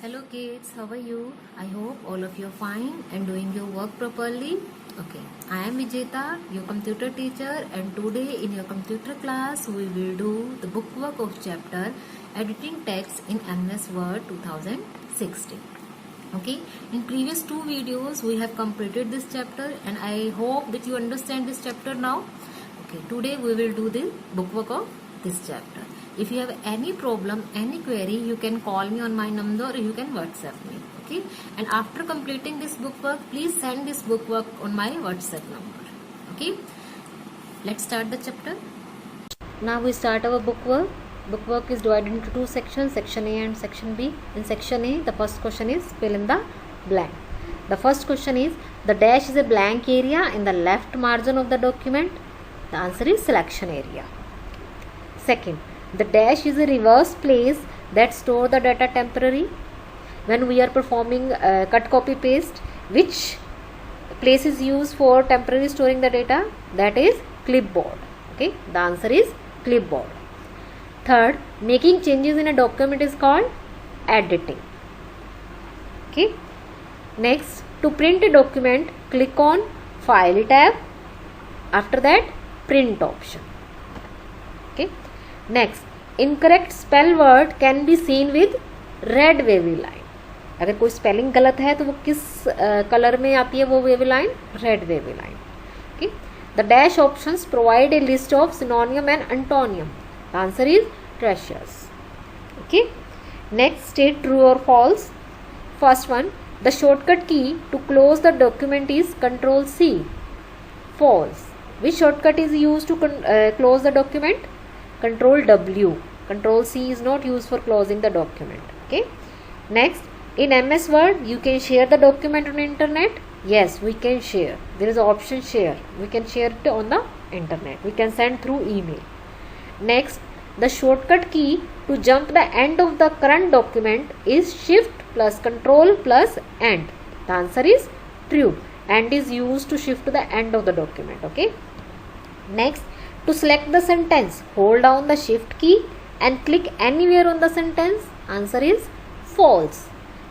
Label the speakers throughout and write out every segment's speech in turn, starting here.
Speaker 1: Hello kids, how are you? I hope all of you are fine and doing your work properly. Okay, I am Vijeta, your computer teacher, and today in your computer class we will do the bookwork of chapter Editing Text in MS Word 2016. Okay, in previous two videos we have completed this chapter and I hope that you understand this chapter now. Okay, today we will do the bookwork of this chapter. If you have any problem, any query, you can call me on my number or you can WhatsApp me. Okay, and after completing this bookwork, please send this bookwork on my WhatsApp number. Okay, let's start the chapter. Now we start our bookwork. Bookwork is divided into two sections, section A and section B. In section A, the first question is fill in the blank. The first question is the dash is a blank area in the left margin of the document. The answer is selection area. Second, the dash is a reverse place that store the data temporarily. When we are performing cut copy paste, which place is used for temporarily storing the data? That is clipboard. Okay, the answer is clipboard. Third, making changes in a document is called editing. Okay. Next, to print a document, click on File tab. After that, print option. Okay. Next, incorrect spell word can be seen with red wavy line. अगर कोई spelling गलत है तो वो किस colour में आती है वो wavy line? Red wavy line. Okay. The dash options provide a list of synonym and antonym. The answer is treasures. Okay. Next, state true or false. First one, the shortcut key to close the document is Ctrl C. False. Which shortcut is used to close the document? Ctrl W. Ctrl C is not used for closing the document. Okay. Next, in MS Word, you can share the document on internet. Yes, we can share. There is an option share. We can share it on the internet. We can send through email. Next, the shortcut key to jump the end of the current document is Shift plus Control plus End. The answer is true. End is used to shift to the end of the document. Okay. Next, to select the sentence, hold down the Shift key and click anywhere on the sentence. Answer is false.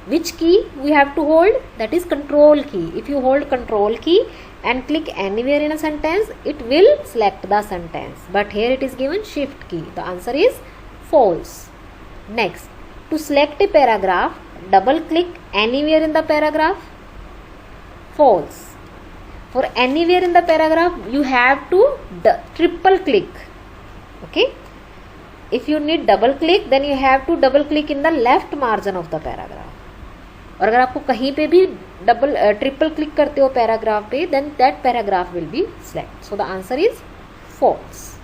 Speaker 1: Which key we have to hold? That is Control key. If you hold Control key and click anywhere in a sentence, it will select the sentence. But here it is given Shift key. The answer is false. Next, to select a paragraph, double click anywhere in the paragraph. False. For anywhere in the paragraph, you have to triple click. Okay. If you need double click, then you have to double click in the left margin of the paragraph. और अगर आपको कहीं पे भी triple click करते हो paragraph पे, then that paragraph will be select. So the answer is false.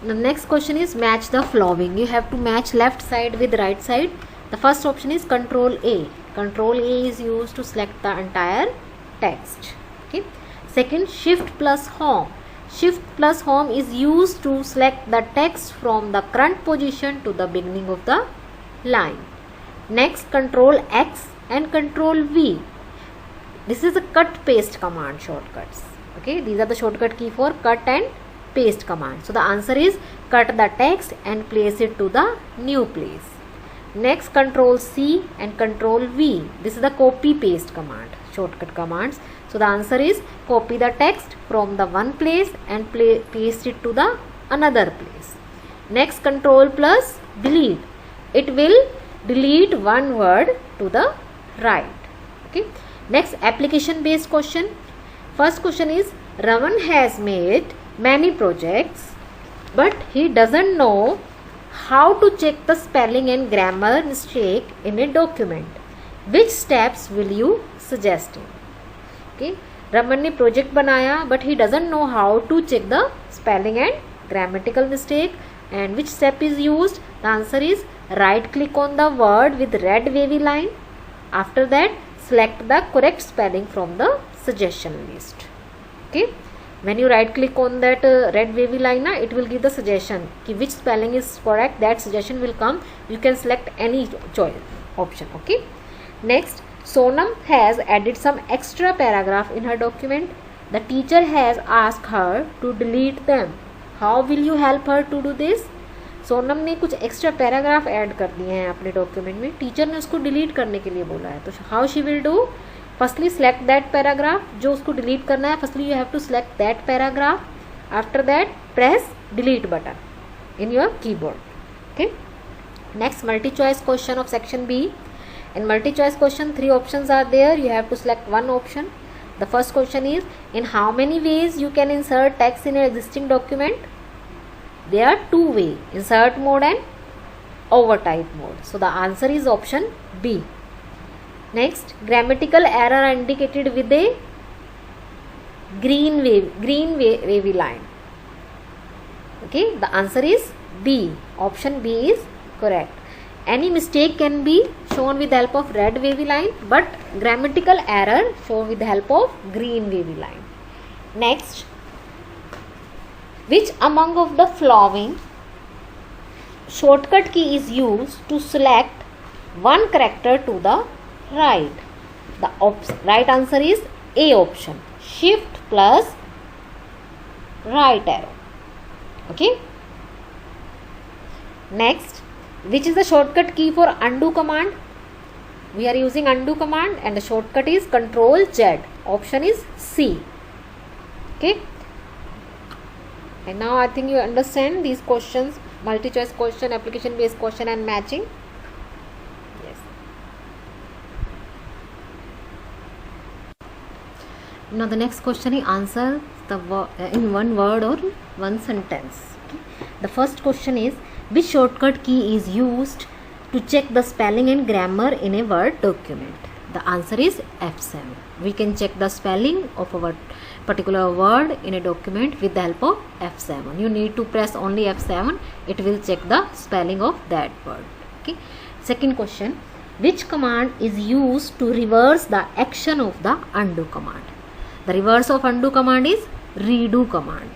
Speaker 1: The next question is match the following. You have to match left side with right side. The first option is Control A. Control A is used to select the entire text. Okay. Second, Shift plus Home. Shift plus Home is used to select the text from the current position to the beginning of the line. Next, Control X and Control V. This is a cut paste command shortcuts. Okay, these are the shortcut key for cut and paste command. So the answer is cut the text and place it to the new place. Next, Control C and Control V. This is the copy paste command, shortcut commands. So the answer is copy the text from the one place and paste it to the another place. Next, Control plus delete. It will delete one word to the right. Okay. Next, application based question. First question is Raman has made many projects, but he doesn't know how to check the spelling and grammar mistake in a document. Which steps will you suggest him? Okay. Raman ने project बनाया but he doesn't know how to check the spelling and grammatical mistake, and which step is used? The answer is right click on the word with red wavy line. After that, select the correct spelling from the suggestion list. Okay. When you right click on that red wavy line, it will give the suggestion ki which spelling is correct. That suggestion will come. You can select any choice option. Okay. Next, Sonam has added some extra paragraph in her document. The teacher has asked her to delete them. How will you help her to do this? Sonam ने कुछ extra paragraph add कर दिए हैं अपने document में, teacher ने उसको delete करने के लिए बोला है, तो how she will do, firstly select that paragraph, जो उसको डिलीट करना है firstly you have to select that paragraph, after that press delete button in your keyboard. Okay, next multi choice question of section B. In multi choice question 3 options are there, you have to select one option. The first question is, in how many ways you can insert text in an existing document? There are 2 ways, insert mode and overtype mode. So the answer is option B. Next, grammatical error are indicated with a green wavy line. Okay, the answer is B. Option B is correct. Any mistake can be shown with the help of red wavy line, but grammatical error shown with the help of green wavy line. Next, which among of the following shortcut key is used to select one character to the right? The right answer is A option, shift plus right arrow. Okay, next, which is the shortcut key for undo command? We are using undo command and the shortcut is Control Z. Option is C. Okay, and now I think you understand these questions, multi choice question, application based question and matching. Yes. Now the next question is answer the in one word or one sentence. Okay. The first question is, which shortcut key is used to check the spelling and grammar in a Word document? The answer is F7. We can check the spelling of a particular word in a document with the help of F7. You need to press only F7, it will check the spelling of that word. Okay. Second question, which command is used to reverse the action of the undo command? The reverse of undo command is redo command.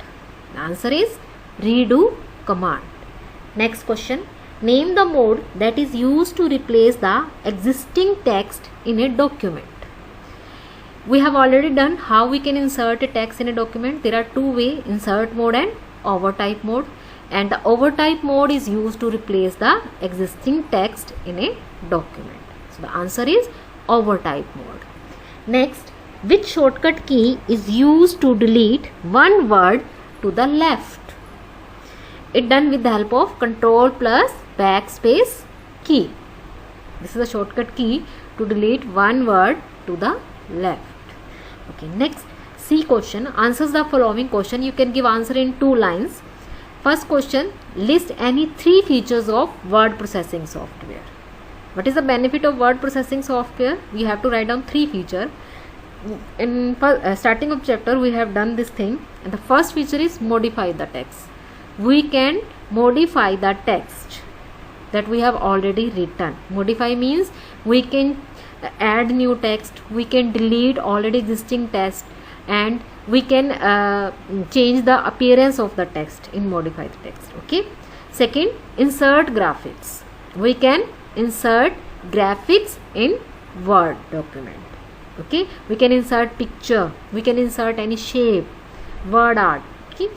Speaker 1: The answer is redo command. Next question, name the mode that is used to replace the existing text in a document. We have already done how we can insert a text in a document. There are 2 ways, insert mode and overtype mode, and the overtype mode is used to replace the existing text in a document. So the answer is overtype mode. Next, which shortcut key is used to delete one word to the left? It done with the help of Control plus backspace key. This is the shortcut key to delete one word to the left. Okay, next, C question, answers the following question. You can give answer in 2 lines. First question, list any 3 features of word processing software. What is the benefit of word processing software? We have to write down 3 features. In starting of chapter we have done this thing, and the first feature is modify the text. We can modify the text that we have already written. Modify means we can add new text, we can delete already existing text, and we can change the appearance of the text in modify the text. Okay. Second, insert graphics. We can insert graphics in Word document. Okay, we can insert picture, we can insert any shape, word art. Okay.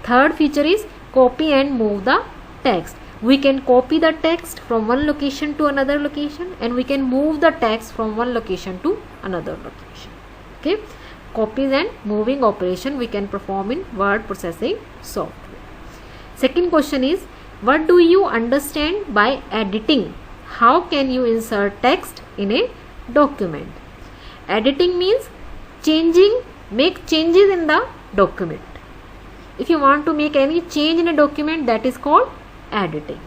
Speaker 1: Third feature is copy and move the text. We can copy the text from one location to another location, and we can move the text from one location to another location. Okay, copies and moving operation we can perform in word processing software. Second question is, what do you understand by editing? How can you insert text in a document? Editing means changing, make changes in the document. If you want to make any change in a document, that is called editing.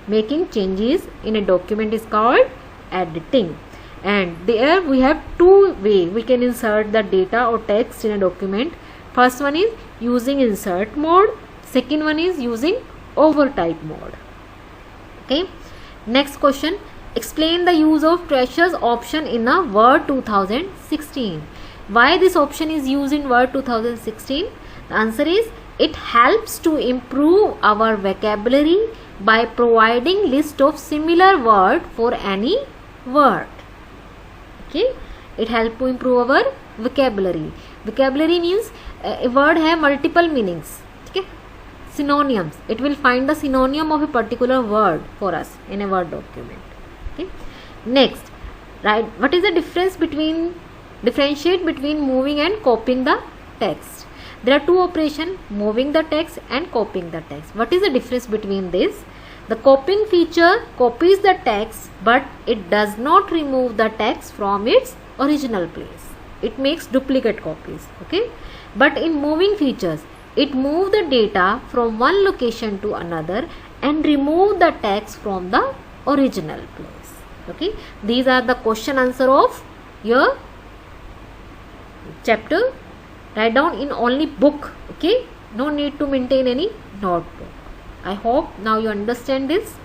Speaker 1: Making changes in a document is called editing. And there we have 2 ways we can insert the data or text in a document. First one is using insert mode. Second one is using overtype mode. Okay. Next question. Explain the use of Treasures option in the Word 2016. Why this option is used in Word 2016? The answer is, it helps to improve our vocabulary by providing list of similar word for any word. Okay, it helps to improve our vocabulary. Vocabulary means a word have multiple meanings. Okay, synonyms. It will find the synonym of a particular word for us in a Word document. Okay. Next, right, what is the differentiate between moving and copying the text? There are two operations, moving the text and copying the text. What is the difference between this? The copying feature copies the text, but it does not remove the text from its original place. It makes duplicate copies. Okay. But in moving features, it moves the data from one location to another and remove the text from the original place. Okay. These are the question answer of your chapter. Write down in only book. Okay. No need to maintain any notebook. I hope now you understand this.